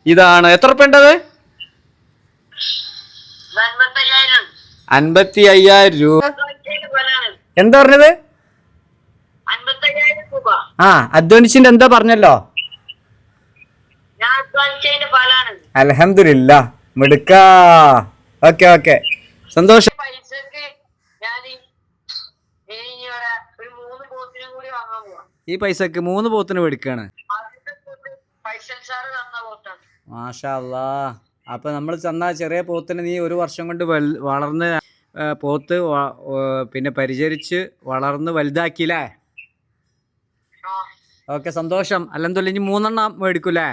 ഇതാണ് എത്ര ഉറുപ്പ്യ ഉണ്ടത്? 55,000 രൂപ. എന്താ പറഞ്ഞത്? അധ്വാനിച്ചിന്റെ എന്താ പറഞ്ഞല്ലോ? അൽഹംദുലില്ലാ മിടുക്കാ. ഓക്കെ ഓക്കെ, സന്തോഷം. ഈ പൈസക്ക് 3 പോത്തിന് മേടിക്കാണ്. മാഷാ അല്ലാ. അപ്പൊ നമ്മൾ ചെന്ന ചെറിയ പോത്തിന് നീ 1 വർഷം കൊണ്ട് വളർന്ന് പോത്ത് പിന്നെ പരിചരിച്ച് വളർന്ന് വലുതാക്കിയില്ലേ? ഓക്കെ, സന്തോഷം. അല്ലെന്തല്ല ഇനി 3 എണ്ണം മേടിക്കൂലേ?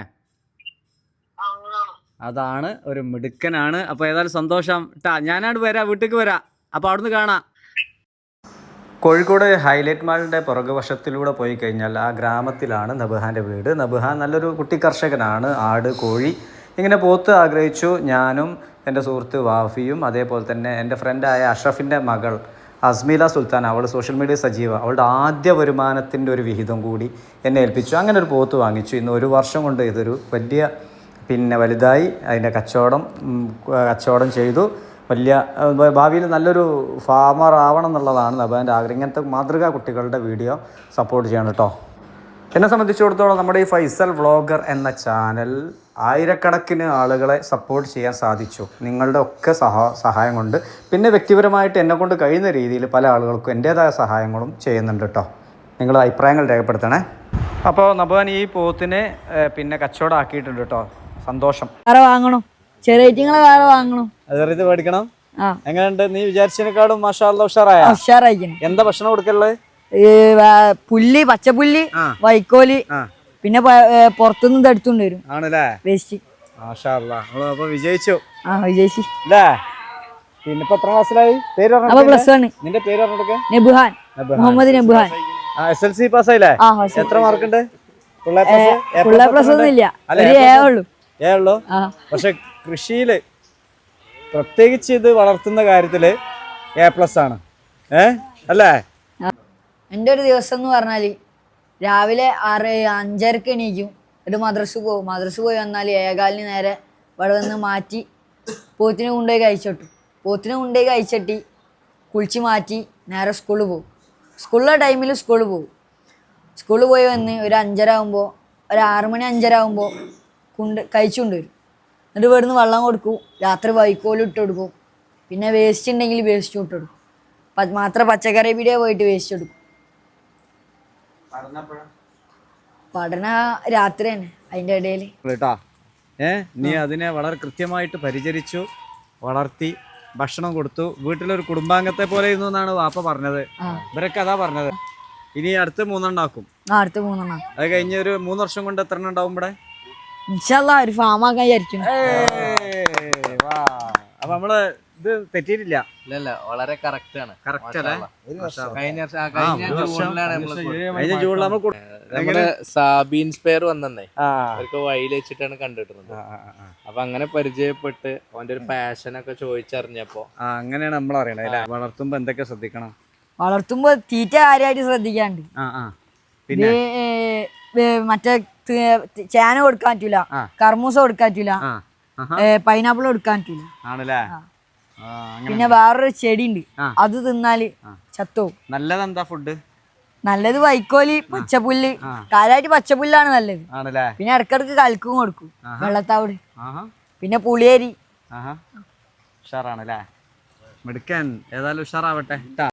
അതാണ് ഒരു മിടുക്കനാണ്. അപ്പൊ ഏതായാലും സന്തോഷം ട്ടാ. ഞാനാണ് വരാം, വീട്ടിലേക്ക് വരാം. അപ്പൊ അവിടുന്ന് കാണാം. കോഴിക്കോട് ഹൈലൈറ്റ് മാളിൻ്റെ പുറകുവശത്തിലൂടെ പോയി കഴിഞ്ഞാൽ ആ ഗ്രാമത്തിലാണ് നബ്ഹാൻ്റെ വീട്. നബ്ഹാൻ നല്ലൊരു കുട്ടി കർഷകനാണ്. ആട്, കോഴി ഇങ്ങനെ പോത്ത് ആഗ്രഹിച്ചു. ഞാനും എൻ്റെ സുഹൃത്ത് വാഫിയും അതേപോലെ തന്നെ എൻ്റെ ഫ്രണ്ടായ അഷ്റഫിൻ്റെ മകൾ അസ്മീല സുൽത്താൻ, അവൾ സോഷ്യൽ മീഡിയ സജീവ, അവളുടെ ആദ്യ വരുമാനത്തിൻ്റെ ഒരു വിഹിതം കൂടി എന്നെ ഏൽപ്പിച്ചു. അങ്ങനെ ഒരു പോത്ത് വാങ്ങിച്ചു. ഇന്ന് 1 വർഷം കൊണ്ട് ഇതൊരു വലിയ വലുതായി. അതിൻ്റെ കച്ചവടം ചെയ്തു. വലിയ ഭാവിയിൽ നല്ലൊരു ഫാമർ ആവണം എന്നുള്ളതാണ് നബാൻ്റെ ആഗ്രഹം. ഇങ്ങനത്തെ മാതൃകാ കുട്ടികളുടെ വീഡിയോ സപ്പോർട്ട് ചെയ്യണം കേട്ടോ. എന്നെ സംബന്ധിച്ചിടത്തോളം നമ്മുടെ ഈ ഫൈസൽ വ്ളോഗർ എന്ന ചാനൽ ആയിരക്കണക്കിന് ആളുകളെ സപ്പോർട്ട് ചെയ്യാൻ സാധിച്ചു. നിങ്ങളുടെ ഒക്കെ സഹായം കൊണ്ട്. പിന്നെ വ്യക്തിപരമായിട്ട് എന്നെക്കൊണ്ട് കഴിയുന്ന രീതിയിൽ പല ആളുകൾക്കും എൻ്റേതായ സഹായങ്ങളും ചെയ്യുന്നുണ്ട് കേട്ടോ. നിങ്ങളുടെ അഭിപ്രായങ്ങൾ രേഖപ്പെടുത്തണേ. അപ്പോൾ നബാൻ ഈ പോത്തിനെ കച്ചവടം ആക്കിയിട്ടുണ്ട് കേട്ടോ. സന്തോഷം. വേറെ വാങ്ങണം, ചെറിയ വേറെ വാങ്ങണം. ഇത് മേടിക്കണം. എങ്ങനെയുണ്ട്? നീ വിചാരിച്ചതിനെക്കാളും മാഷാ അല്ലാ ഉഷാറായി. എന്താ ഭക്ഷണം കൊടുക്കലുള്ളത്? പുല്ല്, പച്ചപ്പുല്ല്, വൈക്കോല്, പിന്നെ പുറത്തുനിന്ന് എടുത്തുകൊണ്ട് വരും. ആണല്ലേ? വേസ്റ്റ്. മാഷാ അല്ലാ. അപ്പൊ വിജയിച്ചു. വിജയിച്ചു. പിന്നെ ഇപ്പൊ എത്ര ക്ലാസ്സിലായി? നിന്റെ പേര് പറഞ്ഞെടുക്ക. നബ്ഹാൻ, മുഹമ്മദ് നബ്ഹാൻ. SLC പാസ്സായില്ലേ? എത്ര മാർക്കുണ്ട്? ഫുൾ എ പ്ലസ് ഒന്നും ഇല്ല, ഏ ഉള്ളൂ. പക്ഷെ കൃഷിയില് പ്രത്യേകിച്ച് ഇത് വളർത്തുന്ന കാര്യത്തില് A+ ആണ്. അല്ലേ? എൻ്റെ ഒരു ദിവസം എന്ന് പറഞ്ഞാല് രാവിലെ 5:30 എണീക്കും. ഒരു മദ്രസ പോയി വന്നാൽ 7:15 നേരെ ഇവിടെ വന്ന് മാറ്റി പോത്തിനെ കൊണ്ടുപോയി കഴിച്ചിട്ട് കുളിച്ച് മാറ്റി നേരെ സ്കൂളിൽ പോകും. സ്കൂളിലെ ടൈമിൽ സ്കൂളിൽ പോയി വന്ന് ഒരു 5:30 ആകുമ്പോൾ, ഒരു 6 മണി 5:30 ആകുമ്പോൾ കഴിച്ചുകൊണ്ട് വരും. എന്നിട്ട് ഇവിടുന്ന് വെള്ളം കൊടുക്കും. രാത്രി വൈക്കോലും ഇട്ട് കൊടുക്കും. പിന്നെ വേസ്റ്റ് ഉണ്ടെങ്കിൽ വേസ്റ്റും ഇട്ട് കൊടുക്കും. മാത്രം പച്ചക്കറി പീടിക പോയിട്ട് വേസ്റ്റ് എടുക്കും. പഠന രാത്രി തന്നെ അതിൻ്റെ ഇടയിൽ നീ അതിനെ വളരെ കൃത്യമായിട്ട് പരിചരിച്ചു, വളർത്തി, ഭക്ഷണം കൊടുത്തു. വീട്ടിലൊരു കുടുംബാംഗത്തെ പോലെ ഇരുന്നു എന്നാണ് വാപ്പ പറഞ്ഞത്. ഇവരൊക്കെ അതാ പറഞ്ഞത്. ഇനി അടുത്ത് 3 എണ്ണം ആക്കും. അടുത്ത 3 എണ്ണം. അത് കഴിഞ്ഞ ഒരു 3 വർഷം കൊണ്ട് എത്ര എണ്ണം ഉണ്ടാവും ഇവിടെ? ഇൻഷാല്ലാ ഒരു ഫാം ആക്കാൻ വിചാരിക്കുന്നു. അപ്പൊ നമ്മള് ഇത് തെറ്റിയിട്ടില്ല. ഇല്ല, വളരെ കറക്റ്റ് ആണ്. നമ്മുടെ സാബീൻ സ്പെയർ വന്നേ അവർക്ക് വഴിയിൽ വെച്ചിട്ടാണ് കണ്ടിട്ടുള്ളത്. അപ്പൊ അങ്ങനെ പരിചയപ്പെട്ട് അവന്റെ ഒരു പാഷനൊക്കെ ചോദിച്ചറിഞ്ഞപ്പോ അങ്ങനെയാണ് നമ്മൾ അറിയണത്. വളർത്തുമ്പോ എന്തൊക്കെ ശ്രദ്ധിക്കണം? വളർത്തുമ്പോ തീറ്റ കാര്യമായിട്ട് ശ്രദ്ധിക്കാണ്ട്. പിന്നെ മറ്റേ ചേന കൊടുക്കാൻ പറ്റൂല, കർമൂസ കൊടുക്കാൻ പറ്റൂല, പൈനാപ്പിൾ കൊടുക്കാൻ പറ്റൂല. ആണല്ലേ? പിന്നെ വേറൊരു ചെടി ഉണ്ട്, അത് തിന്നാല് ചത്തോവും. നല്ലതെന്താ ഫുഡ്? നല്ലത് വൈക്കോല്, പച്ചപ്പുല്ല്. കാര്യമായിട്ട് പച്ചപ്പുല്ലാണ് നല്ലത്. പിന്നെ ഇടക്കിടക്ക് കൽക്കും കൊടുക്കും, വെള്ളത്താവട്. പിന്നെ പുളിയേരി. ഉഷാറാണല്ലേ? മിടുക്കൻ. ഏതായാലും ഉഷാറാവട്ടെ.